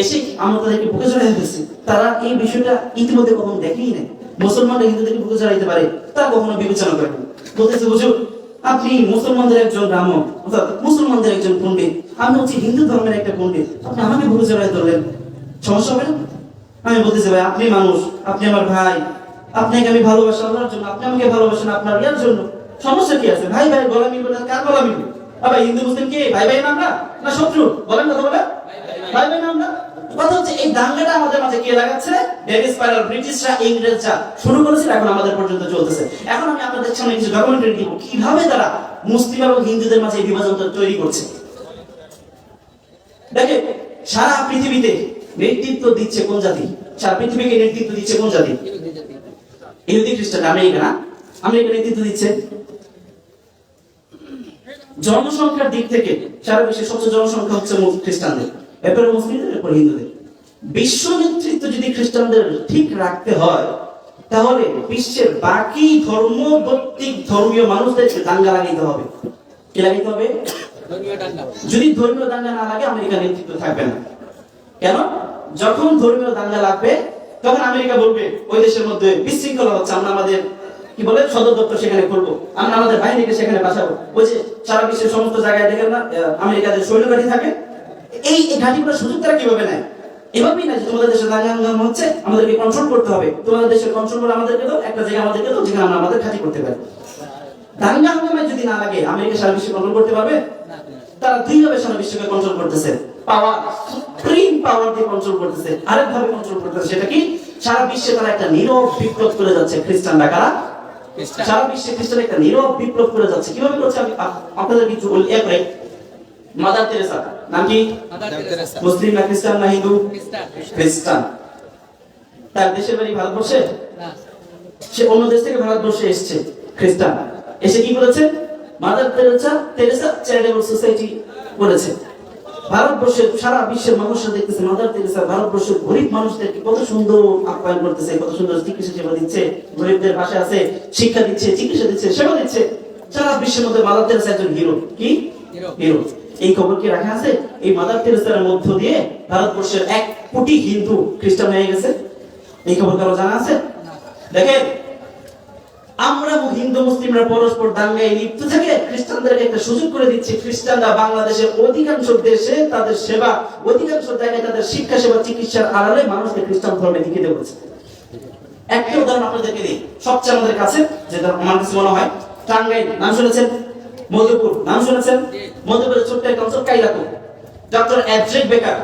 এসে আমরা তাদেরকে বুকে জড়াই ফেলছি। তারা এই বিষয়টা ইতিমধ্যে কখনো দেখেই নাই। মুসলমানরা হিন্দুদেরকে বুকে জড়াইতে পারে তা কখনো বিবেচনা করে না। বলতেছে হুজুর আপনি মুসলমানদের একজন ব্রাহ্মণ, অর্থাৎ মুসলমানদের একজন পণ্ডিত, আমি হচ্ছি হিন্দু ধর্মের একটা পণ্ডিত, আপনি আমাকে বুকে জড়াই ধরলেন, সমস্যা হবে না? আমি বলতেছি ভাই আপনি মানুষ, আপনি আমার ভাই, আপনাকে আমি ভালোবাসি আল্লাহর জন্য, আপনি আমাকে ভালোবাসেন আপনার ইয়ার জন্য, সমস্যা কি আছে? ভাই ভাই গলা মিলবে না, কার গলা মিলবে? আবার হিন্দু মুসলিম কে ভাই ভাই না আমরা, না শত্রু? বলেন কথা বলে, ভাই ভাই না আমরা? এই দাঙ্গাটা আমাদের মাঝে কে লাগাচ্ছে? ডেভিস পাইলার, ব্রিটিশরা, ইংরেজরা শুরু করেছিল, এখন আমাদের পর্যন্ত চলতেছে। এখন আমি আপনাদের সামনে কিছু ডকুমেন্টারি দিব কিভাবে তারা মুসলিম এবং হিন্দুদের মাঝে এই বিভাজনটা তৈরি করছে। দেখেন, সারা পৃথিবীতে নেতৃত্ব দিচ্ছে কোন জাতি? সারা পৃথিবীকে নেতৃত্ব দিচ্ছে কোন জাতি? ইহুদি খ্রিস্টান। আমেরিকা না? আমেরিকা নেতৃত্ব দিচ্ছে। জনসংখ্যার দিক থেকে সারা বিশ্বের সবচেয়ে জনসংখ্যা হচ্ছে খ্রিস্টানদের, এরপরে মুসলিমদের, এরপর হিন্দুদের। বিশ্ব নেতৃত্ব যদি খ্রিস্টানদের ঠিক রাখতে হয়, তাহলে বিশ্বের বাকি ধর্মভিত্তিক ধর্মীয় মানুষদেরকে দাঙ্গা লাগাইতে হবে। কি লাগাইতে হবে? যদি ধর্মীয় দাঙ্গা না লাগে, আমেরিকা নেতৃত্ব থাকবে না। কেন? যখন ধর্মীয় দাঙ্গা লাগবে, তখন আমেরিকা বলবে ওই দেশের মধ্যে বিশৃঙ্খলা হচ্ছে, আমরা আমাদের কি বলে সদর দপ্তর সেখানে করবো, আমরা আমাদের বাহিনীকে সেখানে বাঁচাবো। ওই যে সারা বিশ্বের সমস্ত জায়গায় দেখেন না আমেরিকাদের সৈন্য ঘাঁটি থাকে, এই ঘাঁটিগুলোর সুযোগ তারা কিভাবে নেয়? এভাবেই না যে তোমাদের দেশে দাঙ্গা হচ্ছে, আমাদেরকে কন্ট্রোল করতে হবে, তোমাদের দেশের কন্ট্রোল করে আমাদেরকে দাও, একটা জায়গা আমাদেরকে দাও যেখানে আমরা আমাদের ঘাঁটি করতে পারি। দাঙ্গা হাঙ্গামায় যদি না লাগে, আমেরিকা সারা বিশ্ব কন্ট্রোল করতে পারবে? তারা দুইভাবে সারা বিশ্বকে কন্ট্রোল করতেছে, পাওয়ার, সুপ্রিম পাওয়ার দিয়ে কন্ট্রোল করতেছে, আরেকভাবে কন্ট্রোল করতেছে। সেটা কি? সারা বিশ্বে তারা একটা নীরব বিপ্লব করে যাচ্ছে। খ্রিস্টানরা কারা? সারা বিশ্বে খ্রিস্টান একটা নীরব বিপ্লব করে যাচ্ছে। কিভাবে করছে আমি আপনাদের কিছু বলি। এরপরে মাদার তেরেসা, নাম কি? মুসলিম না খ্রিস্টান না হিন্দু? খ্রিস্টান। তার দেশের বাড়ি ভারতবর্ষে, সে অন্য দেশ থেকে ভারতবর্ষে এসেছে। খ্রিস্টান এসে কি করেছে? মাদার তেরেসা চ্যারিটেবল সোসাইটি করেছে। ভারতবর্ষের সারা বিশ্বের মানুষরা দেখতেছে মাদার তেরেসা ভারতবর্ষের গরিব মানুষদেরকে কত সুন্দর আপ্যায়ন করতেছে, কত সুন্দর চিকিৎসা সেবা দিচ্ছে, গরিবদের পাশে আছে, শিক্ষা দিচ্ছে, চিকিৎসা দিচ্ছে, সেবা দিচ্ছে। সারা বিশ্বের মধ্যে মাদার তেরেসা একজন হিরো। কি হিরো? এই খবর কি রাখা আছে? এই মাদার তেরেসার মধ্য দিয়ে ভারতবর্ষের 1 কোটি হিন্দু খ্রিস্টান হয়ে গেছে। এই খবর কারো জানা আছে? দেখেন, আমরা হিন্দু মুসলিমরা পরস্পর দাঙ্গায় লিপ্ত থেকে খ্রিস্টানদেরকে একটা সুযোগ করে দিচ্ছি। খ্রিস্টানরা বাংলাদেশের অধিকাংশ দেশে তাদের সেবা, অধিকাংশ জায়গায় তাদের শিক্ষা সেবা, চিকিৎসার আড়ালে মানুষকে খ্রিস্টান ধর্মে দিকে দেওয়া। একটা উদাহরণ আপনাদেরকে দিই, সবচেয়ে আমাদের কাছে যেটা আমার কাছে মনে হয়, টাঙ্গাইল নাম শুনেছেন? মধুপুর নাম শুনেছেন? মধুপুরের ছোট্ট একটা অঞ্চল কাইলাপুর। ডক্টর এড্রিক বেকার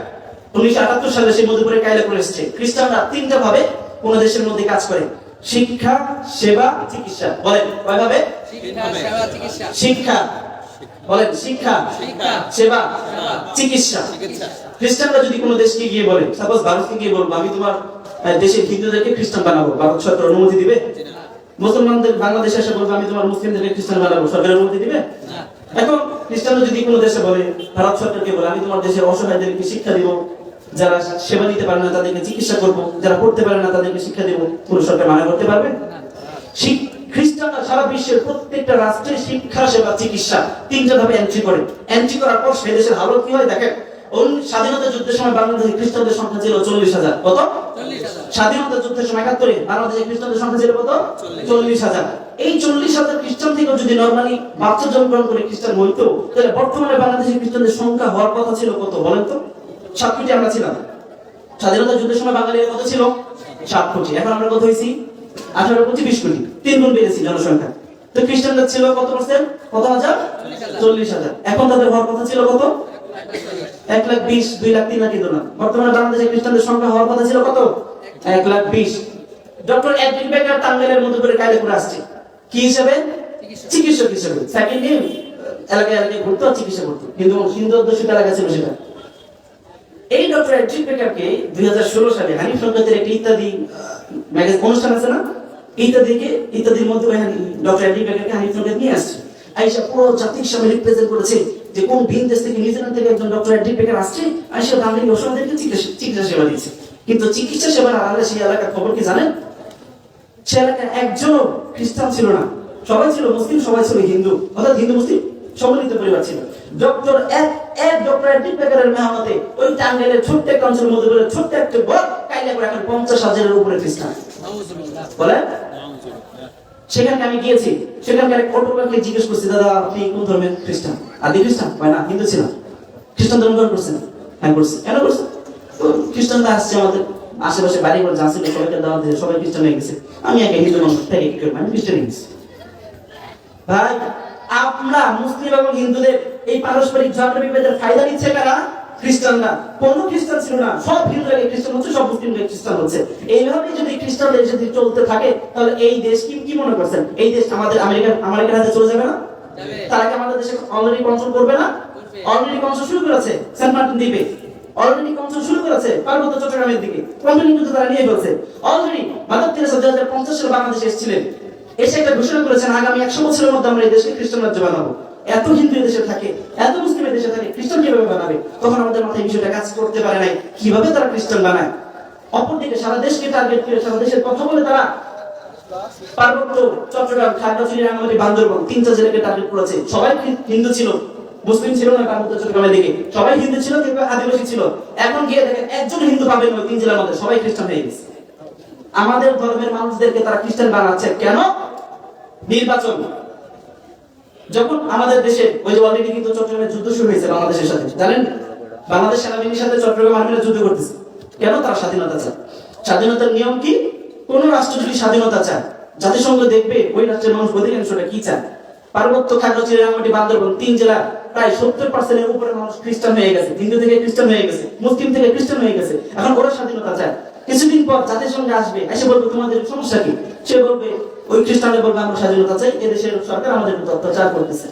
1978 সালে সেই মধুপুরে কাইলাপুর এসেছে। খ্রিস্টানরা 3টা ভাবে কোন দেশের মধ্যে কাজ করে: শিক্ষা, সেবা, চিকিৎসা। বলেন কয়ভাবে? শিক্ষা, বলেন শিক্ষা, সেবা, চিকিৎসা। খ্রিস্টানরা যদি কোনো দেশকে গিয়ে বলে, সাপোজ ভারতকে গিয়ে বলবো আমি তোমার দেশের হিন্দুদেরকে খ্রিস্টান বানাবো, ভারত সরকার অনুমতি দিবে? মুসলমানদের বাংলাদেশে এসে বলবো আমি তোমার মুসলিমদেরকে খ্রিস্টান বানাবো, সরকার অনুমতি দিবে? এখন খ্রিস্টানরা যদি কোনো দেশে বলে, ভারত সরকারকে বলে আমি তোমার দেশের অসহায়দেরকে শিক্ষা দিব, যারা সেবা দিতে পারে না তাদেরকে চিকিৎসা করব, যারা পড়তে পারে না তাদেরকে শিক্ষা দেব, পুরো সরকার মানা করতে পারবে? খ্রিস্টানরা সারা বিশ্বের প্রত্যেকটা রাষ্ট্রে শিক্ষা, সেবা, চিকিৎসা 3টা ধাপে এন্ট্রি করে। এন্ট্রি করার পর সেই দেশের হালত কি হয় দেখেন। স্বাধীনতা যুদ্ধের সময় বাংলাদেশে খ্রিস্টানদের সংখ্যা ছিল 40,000। কত? স্বাধীনতা যুদ্ধের সময় 71-এ বাংলাদেশে খ্রিস্টানদের সংখ্যা ছিল কত? 40,000। এই 40,000 খ্রিস্টান থেকেও যদি নরমালি বাচ্চা জন্মগ্রহণ করে খ্রিস্টান হইতো, তাহলে বর্তমানে বাংলাদেশের খ্রিস্টানদের সংখ্যা হওয়ার কথা ছিল কত বলেন তো? 7 কোটি আমরা ছিলাম। স্বাধীনতা যুদ্ধের সময় বাঙালির কত ছিল? 7 কোটি। এখন আমরা কত হয়েছি? 18 কোটি, 20 কোটি। 3 গুণ বেড়েছি জনসংখ্যা। তো খ্রিস্টানদের ছিল কত পার্সেন্ট? কত হাজার? 40,000। এখন তাদের হওয়ার কথা ছিল কত? 1,20,000, 2,00,000, 3,00,000 কিন্তু না। বর্তমানে বাংলাদেশে খ্রিস্টানদের সংখ্যা হওয়ার কথা ছিল কত? 1,20,000। ডক্টর এড্রিক বেকার টাঙ্গাইলের মধ্যে করে কাইলাপুরে আসছে কি হিসেবে? চিকিৎসক হিসেবে। সেকেন্ড ইয়ার এলাকায় এলাকায় ঘুরতো, চিকিৎসা করতো। কিন্তু হিন্দু অধ্যুষিত এলাকা ছিল সেটা। এই ডক্টর এড্রিক বেকারকে 2016 সালে হানিফ সংকেতের একটি ইত্যাদি ম্যাগাজিন অনুষ্ঠান আছে না, ইত্যাদির মধ্যে ডক্টর এড্রিক বেকারকে হানিফ সংকেত নিয়ে আসছে। আইসা পুরো জাতির সামনে রিপ্রেজেন্ট করেছে যে কোন ভিন দেশ থেকে, নিউজিল্যান্ড থেকে একজন ডক্টর এড্রিক বেকার আসছে, আইসা বাঙালি অসহায়দেরকে চিকিৎসা সেবা দিচ্ছে। কিন্তু চিকিৎসা সেবার আড়ালে সেই এলাকার খবর কি জানেন? সে এলাকায় একজনও খ্রিস্টান ছিল না, সবাই ছিল মুসলিম, সবাই ছিল হিন্দু, অর্থাৎ হিন্দু মুসলিম সম্মিলিত পরিবার ছিল। ডক্টর এড্রিক বেকারের মেহনতে ওই টাঙ্গাইলের ছোট্ট একটা অঞ্চলের মধ্যে বলে ছোট্ট একটা বড় কাইলাপুর এখন 50,000-এর উপরে খ্রিস্টান। বলে সেখানে আমি গিয়েছি, সেখানকার এক অটোগ্রাফকে জিজ্ঞেস করছি, দাদা আপনি কোন ধর্মের খ্রিস্টান? আদি খ্রিস্টান? হয় না, হিন্দু ছিলাম। খ্রিস্টান ধর্ম গ্রহণ করছেন? হ্যাঁ করছি। কেন করছেন? খ্রিস্টানরা আসছে আমাদের আশেপাশে বাড়ি ঘর যা ছিল সবাইকে দাওয়াত দিয়েছে, সবাই খ্রিস্টান হয়ে গেছে, আমি একা হিন্দু মানুষ থেকে কি করবো, আমি খ্রিস্টান হয়ে গেছি। ভাই, আমরা মুসলিম এবং হিন্দুদের এই পারস্পরিক ঝগড়া বিবাদের ফায়দা নিচ্ছে কারা? খ্রিস্টানরা, কোনো খ্রিস্টান ছিল না, সব হিন্দুরা খ্রিস্টান হচ্ছে, সব মুসলিমরা খ্রিস্টান হচ্ছে। এইভাবে যদি খ্রিস্টানদের যদি চলতে থাকে তাহলে এই দেশ কি মনে করছেন, এই দেশ আমাদের আমেরিকার হাতে চলে যাবে না? তারা কি আমাদের দেশে অলরেডি কন্ট্রোল করবে না? অলরেডি কন্ট্রোল শুরু করেছে সেন্ট মার্টিন দ্বীপে, অলরেডি কন্ট্রোল শুরু করেছে পার্বত্য চট্টগ্রামের দিকে, কন্ট্রোল কিন্তু তারা নিয়ে ফেলছে অলরেডি। মাদার তেরেসা 2050 সালে বাংলাদেশে এসেছিলেন, এসে একটা ঘোষণা করেছেন আগামী 100 বছরের মধ্যে আমরা এই দেশকে খ্রিস্টান রাজ্য বানাবো। এত হিন্দু দেশে থাকে, এত মুসলিম দেশে থাকে, খ্রিস্টান কিভাবে বানাবে? তখন আমাদের মাথায় বিষয়টা কাজ করতে পারে নাই, কিভাবে তারা খ্রিস্টান বানায়। অপরদিকে সারা দেশকে টার্গেট করে সারা দেশের কথা বলে তারা পার্বত্য চট্টগ্রাম, খাগড়াছড়ি, রাঙ্গামাটি, বান্দরবান 3টা জেলাকে টার্গেট করেছে। সবাই হিন্দু ছিল, মুসলিম ছিল না। পার্বত্য চট্টগ্রামের দিকে সবাই হিন্দু ছিল, কিন্তু আদিবাসী ছিল। এখন গিয়ে দেখেন একজন হিন্দু পাবেন ওই 3 জেলার মধ্যে, সবাই খ্রিস্টান হয়ে গেছে। আমাদের ধর্মের মানুষদেরকে তারা খ্রিস্টান বানাচ্ছে কেন? নির্বাচন যখন আমাদের দেশে, ওই যে অলরেডি কিন্তু চট্টগ্রামে যুদ্ধ শুরু হয়েছে বাংলাদেশের সাথে, জানেন? বাংলাদেশ সেনাবাহিনীর সাথে চট্টগ্রাম আর্মিরা যুদ্ধ করতেছে কেন? তারা স্বাধীনতা চায়। স্বাধীনতার নিয়ম কি? কোন রাষ্ট্র যদি স্বাধীনতা চায়, জাতিসংঘ দেখবে ওই রাষ্ট্রের মানুষ অধিকাংশটা কি চায়। পার্বত্য, খাগড়াছড়ি, রাঙ্গামাটি, বান্দরবান 3 জেলা প্রায় 70% এর উপরে মানুষ খ্রিস্টান হয়ে গেছে, হিন্দু থেকে খ্রিস্টান হয়ে গেছে, মুসলিম থেকে খ্রিস্টান হয়ে গেছে। এখন ওরা স্বাধীনতা চায়। কিছুদিন পর জাতিসংঘে আসবে, এসে বলবে তোমাদের সমস্যা কি? সে বলবে, ওই খ্রিস্টানরা বলবে আমরা স্বাধীনতা চাই, এদেশের সরকার আমাদের উপর অত্যাচার করতেছে।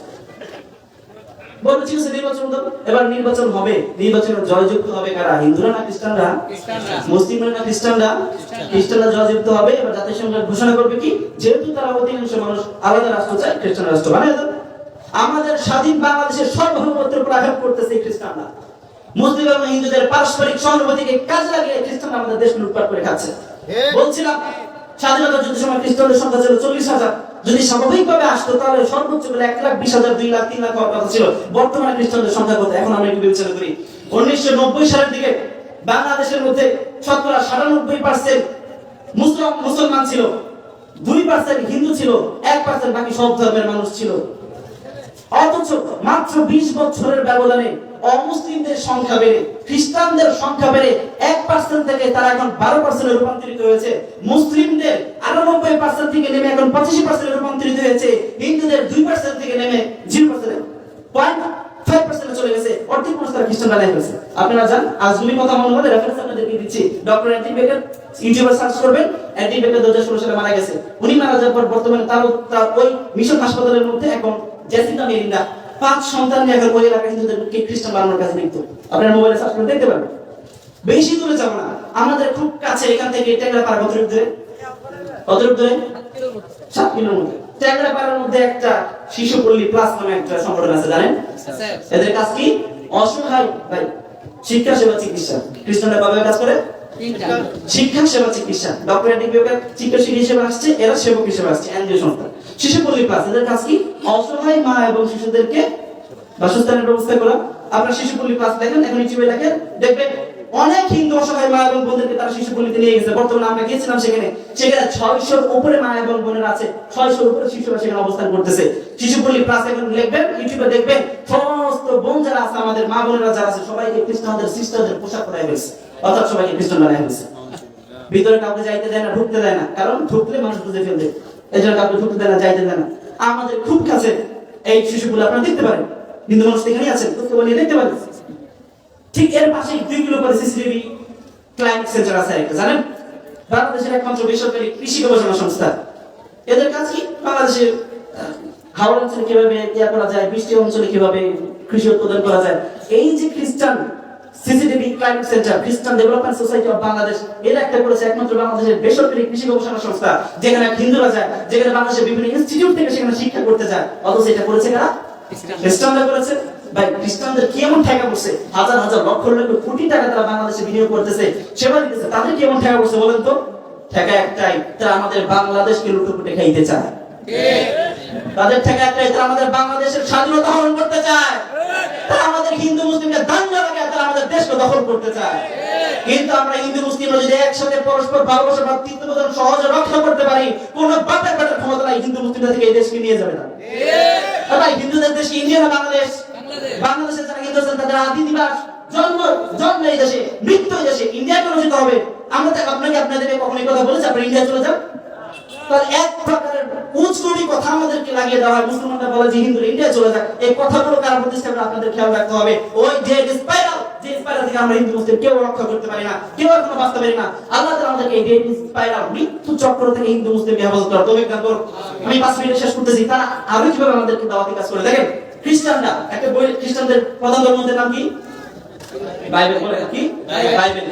বলবে ঠিক আছে নির্বাচন দাও। এবার নির্বাচন হবে, নির্বাচনে জয়যুক্ত হবে কারা? হিন্দুরা না খ্রিস্টানরা? মুসলিমরা না খ্রিস্টানরা? খ্রিস্টানরা জয়যুক্ত হবে। এবার জাতিসংঘ ঘোষণা করবে কি, যেহেতু তারা অধিকাংশ মানুষ আলাদা রাষ্ট্র চায়, খ্রিস্টান রাষ্ট্র বানিয়ে দাও। আমাদের স্বাধীন বাংলাদেশের সার্বভৌমত্বের উপর আঘাত করতেছে খ্রিস্টানরা। মুসলিম এবং হিন্দুদের পারস্পরিক সহানুভূতিকে কাজে লাগিয়ে খ্রিস্টানরা আমাদের দেশ লুটপাট করে খাচ্ছে। বলছিলাম স্বাধীনতা যুদ্ধের সময় খ্রিস্টানদের সংখ্যা ছিল 40,000। যদি স্বাভাবিকভাবে আসতো তাহলে সর্বোচ্চ বলে 1,20,000, 2,00,000, 3,00,000 হওয়ার কথা ছিল। বর্তমানে খ্রিস্টানদের সংখ্যা কত? এখন আমরা একটু বিবেচনা করি। 1990 সালের দিকে বাংলাদেশের মধ্যে 97% মুসলমান ছিল, 2% হিন্দু ছিল, 1% বাকি সব ধর্মের মানুষ ছিল। অথচ মাত্র 20 বছরের ব্যবধানে অমুসলিমদের সংখ্যা বেড়ে, খ্রিস্টানদের সংখ্যা বেড়ে 1% থেকে তারা এখন 12% রূপান্তরিত হয়েছে। মুসলিমদের 98% থেকে নেমে এখন 85% রূপান্তরিত হয়েছে। হিন্দুদের 2% থেকে নেমে 0.5% চলে গেছে। অর্ধেক মানুষ তারা খ্রিস্টান বানায় ফেলেছে। আপনারা জান, আজগুবি কথা মনে হলে রেফারেন্স আপনাদেরকে দিচ্ছি। ডক্টর অ্যান্টি বেকার, ইউটিউবে সার্চ করবেন, অ্যান্টি বেকার 2016 সালে মারা গেছে। উনি মারা যাওয়ার পর বর্তমানে তার ওই মিশন হাসপাতালের মধ্যে এখন জেসিকা মেরিন্ডা 5 সন্তান নিয়ে এখন ওই এলাকায় হিন্দুদেরকে খ্রিস্টান বানানোর কাছে লিখত। আপনারা মোবাইলে সার্চ করে দেখতে পারবেন। বেশি দূরে যাব না, আমাদের খুব কাছে এখান থেকে টেংরাপাড়া কতটুকু দূরে? 7 কিলোমিটার। টেংরাপাড়ার মধ্যে একটা শিশুপল্লী প্লাস নামে একটা সংগঠন আছে, জানেন? এদের কাজ কি? অসহায় ভাই শিক্ষা, সেবা, চিকিৎসা। খ্রিস্টানরা ভাবে কাজ করে শিক্ষা, সেবা, চিকিৎসা। ডক্টর অ্যান্টি বেকার চিকিৎসক হিসেবে আসছে, এরা সেবক হিসেবে আসছে। এনজিও সংস্থা শিশুপল্লী প্লাস, এদের কাজ কি? অসহায় মা এবং শিশুদেরকে বাসস্থানের ব্যবস্থা করা। আপনারা শিশুপল্লী প্লাস দেখেন, এখন ইউটিউবে দেখেন, দেখবেন অনেক হিন্দু অসহায় মা এবং বোনদেরকে তারা শিশুপল্লীতে নিয়ে গেছে। বর্তমানে আমরা গিয়েছিলাম সেখানে, 600-র উপরে মা এবং বোনেরা আছে, 600-র উপরে শিশুরা সেখানে অবস্থান করতেছে। শিশুপল্লী প্লাস এখন লিখবেন, ইউটিউবে দেখবেন, সমস্ত বোন যারা আছে, আমাদের মা বোনেরা যারা আছে, সবাইকে খ্রিস্টানদের সিস্টারদের পোশাক পরায় ফেলছে, অর্থাৎ সবাইকে খ্রিস্টান বানায় ফেলছে। ভিতরে কাউকে যাইতে দেয় না, ঢুকতে দেয় না, কারণ ঢুকলে মানুষ বুঝে ফেলবে, এই জন্য কাউকে ঢুকতে দেয় না, যাইতে দেয় না। আমাদের খুব কাছে এই শিশুগুলো আপনারা দেখতে পারেন, হিন্দু মানুষ এখানেই আছেন, নিয়ে দেখতে পারেন। ঠিক এর পাশে 2 কিলো পরে সিসিটিভি ক্লাইমেট সেন্টার আছে একটা, জানেন? বাংলাদেশের একমাত্র বেসরকারি কৃষি গবেষণা সংস্থা। এদের কাজ কি? বাংলাদেশে হাওড় অঞ্চলে কিভাবে ইয়া করা যায়, বৃষ্টি অঞ্চলে কিভাবে কৃষি উৎপাদন করা যায়। এই যে খ্রিস্টান সিসিটিভি ক্লাইমেট সেন্টার, খ্রিস্টান ডেভেলপমেন্ট সোসাইটি অফ বাংলাদেশ, এরা একটা করেছে একমাত্র বাংলাদেশের বেসরকারি কৃষি গবেষণা সংস্থা, যেখানে হিন্দুরা যায়, যেখানে বাংলাদেশের বিভিন্ন ইনস্টিটিউট থেকে সেখানে শিক্ষা করতে যায়। অথচ এটা করেছে কারা? খ্রিস্টানরা করেছে। ভাই খ্রিস্টানদের কি এমন ঠেকা পড়ছে? হাজার হাজার লক্ষ লক্ষ কোটি টাকা তারা বাংলাদেশে বিনিয়োগ করতেছে, সেবা দিতেছে, তাদের কি এমন ঠেকা পড়ছে বলেন তো? ঠেকা একটাই, তারা আমাদের বাংলাদেশকে লুটে খাইতে চায়। তাদের ঠেকা একটাই, তারা আমাদের বাংলাদেশের স্বাধীনতা হরণ করতে চায়। তারা আমাদের হিন্দু মুসলিমকে দাঙ্গা লাগায় তারা আমাদের দেশকে দখল করতে চায়। কিন্তু আমরা হিন্দু মুসলিমরা যদি একসাথে পরস্পর ভালোবাসা, ভ্রাতৃত্ববোধ সহজে রক্ষা করতে পারি, কোন বাপের বেটার ক্ষমতা নাই হিন্দু মুসলিমরা থেকে এই দেশকে নিয়ে যাবে না। ভাই হিন্দুদের দেশ ইন্ডিয়া না বাংলাদেশ? বাংলাদেশের যারা হিন্দু আছেন তাদের আদি নিবাস, জন্ম এই দেশে, মৃত্যু এই দেশে। ইন্ডিয়া কেন যেতে হবে? আমরা আপনাদেরকে কখনো কথা বলেছি আপনারা ইন্ডিয়া চলে যান? তাহলে এক প্রকারের উচ্চকোটি কথা আমাদেরকে লাগিয়ে দেওয়া হয়, মুসলমানরা বলে যে হিন্দুরা ইন্ডিয়া চলে যাক। এই কথাগুলো কারা প্রতিষ্ঠা করে আপনাদের খেয়াল রাখতে হবে। ওই যে স্পাইরাল, যে স্পাইরাল থেকে আমরা হিন্দু মুসলিম কেউ রক্ষা করতে পারি না, কেউ এখনো বাঁচতে পারি না। আল্লাহ তাআলা আমাদেরকে এই ডেড স্পাইরাল মৃত্যু চক্র থেকে হিন্দু মুসলিমকে হেফাজত করার তৌফিক দান করুন। আমি 5 মিনিটে শেষ করতেছি। তারা আরো কিভাবে আমাদেরকে দাওয়াতি কাজ করে দেখেন। খ্রিস্টানরা একটা বই, খ্রিস্টানদের প্রধান ধর্মগ্রন্থের নাম কি? বাইবেল। বলে কি? বাইবেল।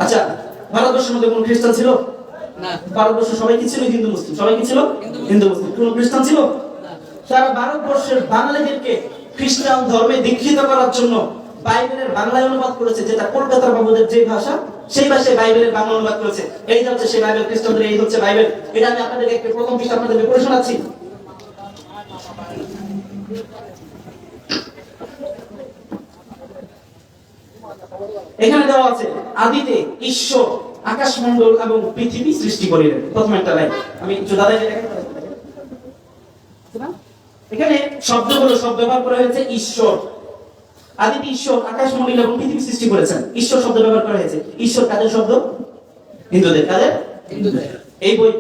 আচ্ছা, ভারতবর্ষের মধ্যে কোন খ্রিস্টান ছিল না? ভারতবর্ষে সবাই কি ছিল? হিন্দু মুসলিম। সবাই কি ছিল? হিন্দু মুসলিম। কোন খ্রিস্টান ছিল না? সারা ভারতবর্ষের বাঙালিদেরকে খ্রিস্টান ধর্মে দীক্ষিত করার জন্য বাইবেলের বাংলায় অনুবাদ করেছে, যেটা কলকাতার বাবুদের যে ভাষা, সেই ভাষায় বাইবেলের বাংলা অনুবাদ করেছে। এই হচ্ছে সেই বাইবেল, খ্রিস্টানদের এই হচ্ছে বাইবেল। এটা আমি আপনাদেরকে একটা প্রথম পৃষ্ঠা আপনাদেরকে পড়ে শোনাচ্ছি। এখানে দেওয়া আছে, আদিতে ঈশ্বর আকাশমণ্ডল এবং পৃথিবী সৃষ্টি করিলেন। প্রথম একটা লাইন আমি একটু দাদাকে দেখাতে পারি। এখানে শব্দগুলো সব ব্যবহার করা হয়েছে ঈশ্বর। আদিতে ঈশ্বর আকাশমণ্ডল এবং পৃথিবী সৃষ্টি করেছেন, ঈশ্বর শব্দ ব্যবহার করা হয়েছে। ঈশ্বর কাদের শব্দ? হিন্দুদের। কাদের? হিন্দুদের। এই বই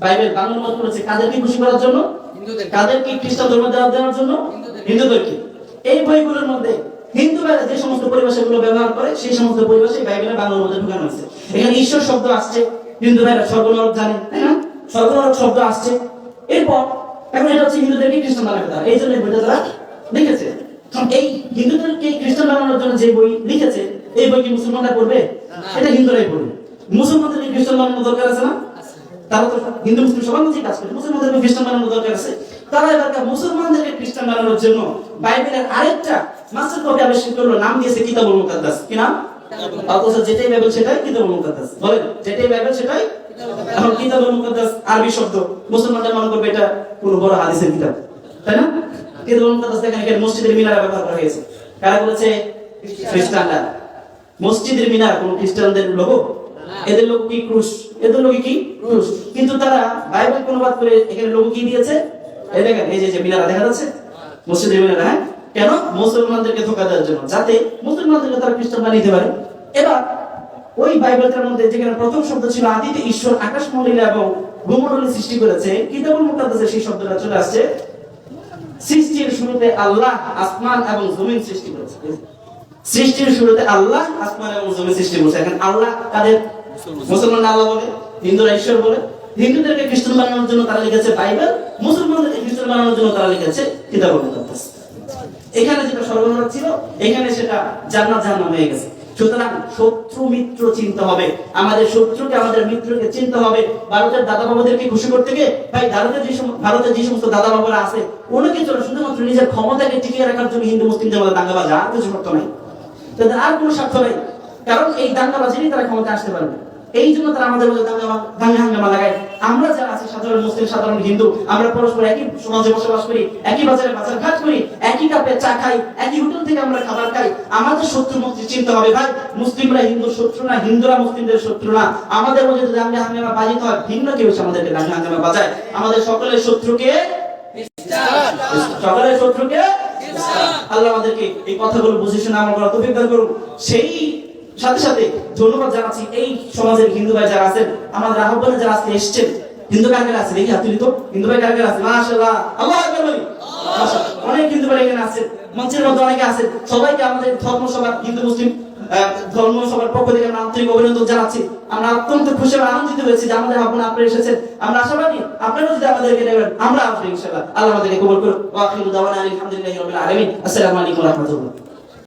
বাইবেল বাংলা অনুবাদ করেছে কাদেরকে খুশি করার জন্য? হিন্দুদের। কাদেরকে? খ্রিস্টান ধর্ম দেওয়ার জন্য? হিন্দুদেরকে। এই বইগুলোর মধ্যে হিন্দুরা যে সমস্ত পরিভাষাগুলো ব্যবহার করে সেই সমস্ত পরিভাষাই বাইবেলের বাংলা অনুবাদে ঢোকানো আছে। এখানে ঈশ্বর শব্দ আসছে, হিন্দু ভাইরা স্বর্গনরক জানেন, তাই না? স্বর্গনরক শব্দ আসছে। এরপর এখন এটা হচ্ছে হিন্দুদেরকে খ্রিস্টান বানাবে তারা, এই জন্য এই বইটা তারা লিখেছে। এই হিন্দুদেরকে খ্রিস্টান বানানোর জন্য যে বই লিখেছে, এই বই কি মুসলমানরা পড়বে? এটা হিন্দুরাই পড়বে। মুসলমানদের খ্রিস্টান বানানোর দরকার আছে না? তারা তো হিন্দু মুসলিম সবার মধ্যেই কাজ করে, মুসলমানদেরকে খ্রিস্টান বানানোর দরকার আছে। তারা এবার মুসলমানদেরকে খ্রিস্টান বানানোর জন্য বাইবেলের আরেকটা মাস্টার কপি আবিষ্কার করলো, নাম দিয়েছে কিতাবুল মুকাদ্দাস। কি নাম? অথচ যেটাই বাইবেল সেটাই কিতাবুল মুকাদ্দাস। বলেন, যেটাই বাইবেল সেটাই। এখন কিতাবুল মুকাদ্দাস আরবি শব্দ, মুসলমানরা মনে করবে এটা কোন বড় হাদিসের কিতাব, তাই না? কিতাবুল মুকাদ্দাস দেখেন এখানে মসজিদের মিনারে ব্যবহার করা হয়েছে। কারা বলেছে? খ্রিস্টানরা। মসজিদের মিনার কোন খ্রিস্টানদের লোগো? এদের লোগো কি? ক্রুশ। এদের লোগো কি? ক্রুশ। কিন্তু তারা বাইবেল অনুবাদ করে এখানে লোগো কি দিয়েছে? এই দেখেন, এই যে মিনার দেখা যাচ্ছে, মসজিদের মিনার। হ্যাঁ, কেন? মুসলমানদেরকে ধোঁকা দেওয়ার জন্য, যাতে মুসলমানদেরকে তারা খ্রিস্টান বানিয়ে দিতে পারে। এবার ওই বাইবেলটার মধ্যে যেখানে প্রথম শব্দ ছিল আদিতে ঈশ্বর আকাশমণ্ডল এবং ভূমণ্ডলী সৃষ্টি করেছে, কিতাবুল মুকাদ্দাসে সেই শব্দটা চলে আসছে, সৃষ্টির শুরুতে আল্লাহ আসমান এবং জমিন সৃষ্টি করেছে। সৃষ্টির শুরুতে আল্লাহ আসমান এবং জমিন সৃষ্টি করেছে। এখন আল্লাহ কাদের? মুসলমানরা আল্লাহ বলে, হিন্দুরা ঈশ্বর বলে। হিন্দুদেরকে খ্রিস্টান বানানোর জন্য তারা লিখেছে বাইবেল, মুসলমানদেরকে খ্রিস্টান বানানোর জন্য তারা লিখেছে কিতাবুল মুকাদ্দাস। এখানে যেটা সর্বনাশ ছিল, এখানে সেটা জান্নাত জাহান্নাম হয়ে গেছে। সুতরাং শত্রু মিত্র চিনতে হবে, আমাদের শত্রুকে আমাদের মিত্রকে চিনতে হবে। ভারতের দাদা বাবুদেরকে খুশি করতে গিয়ে ভাই ভারতের যে সমস্ত দাদা বাবুরা আছে, ওনাকে চলে শুধুমাত্র নিজের ক্ষমতাকে টিকিয়ে রাখার জন্য হিন্দু মুসলিমদের মধ্যে দাঙ্গাবাজ, আর কিছু স্বার্থ নাই, তাদের আর কোনো স্বার্থ নাই। কারণ এই দাঙ্গাবাজেরই তারা ক্ষমতা আসতে পারবে। এই জন্য তারা আমাদের মধ্যে দাঙ্গা হাঙ্গামা লাগায়। আমরা যারা আছি সাধারণ মুসলিম, সাধারণ হিন্দু, আমরা পরস্পর একই সমাজে বসবাস করি, একই বাজারে বাজার ঘাট করি, একই কাপে চা খাই, একই হোটেল থেকে আমরা খাবার খাই। আমাদের শত্রু মুক্তি চিন্তা হবে ভাই, মুসলিমরা হিন্দুর শত্রু না, হিন্দুরা মুসলিমদের শত্রু না। আমাদের মধ্যে যদি দাঙ্গা হাঙ্গামা বাজিত হয়, ভিন্ন কেউ আমাদেরকে দাঙ্গা হাঙ্গামা বাজায়। আমাদের সকলের শত্রুকে সকলের শত্রুকে আল্লাহ আমাদেরকে এই কথাগুলো বুঝে শুনে আমল করার তৌফিক দান করুন। সেই সাথে সাথে ধন্যবাদ জানাচ্ছি এই সমাজের হিন্দু ভাই যারা আছেন, আমাদের আহ্বানে যারা আজকে এসেছেন। হিন্দু কার কাছে আছে দেখি হাত তুলি তো, হিন্দু ভাই কার কাছে আছে? মাশাআল্লাহ, আল্লাহু আকবার বলি। অনেক হিন্দু ভাই এখানে আছেন, মঞ্চের মধ্যে অনেকে আছেন। সবাইকে আমাদের ধর্ম সভা, হিন্দু মুসলিম ধর্ম সভার পক্ষ থেকে আমরা আন্তরিক অভিনন্দন জানাচ্ছি। আমরা অত্যন্ত খুশি এবং আনন্দিত হয়েছি যে আমাদের আহ্বানে আপনারা এসেছেন। আমরা আশাবাদী আপনারা যদি আমাদেরকে নেবেন, আমরা আসবো ইনশাআল্লাহ। আল্লাহ আমাদেরকে কবুল করুন। ওয়া আখিরু দাওয়ানা আলহামদুলিল্লাহি রাব্বিল আলামিন। আসসালামু আলাইকুম ওয়া রাহমাতুল্লাহ।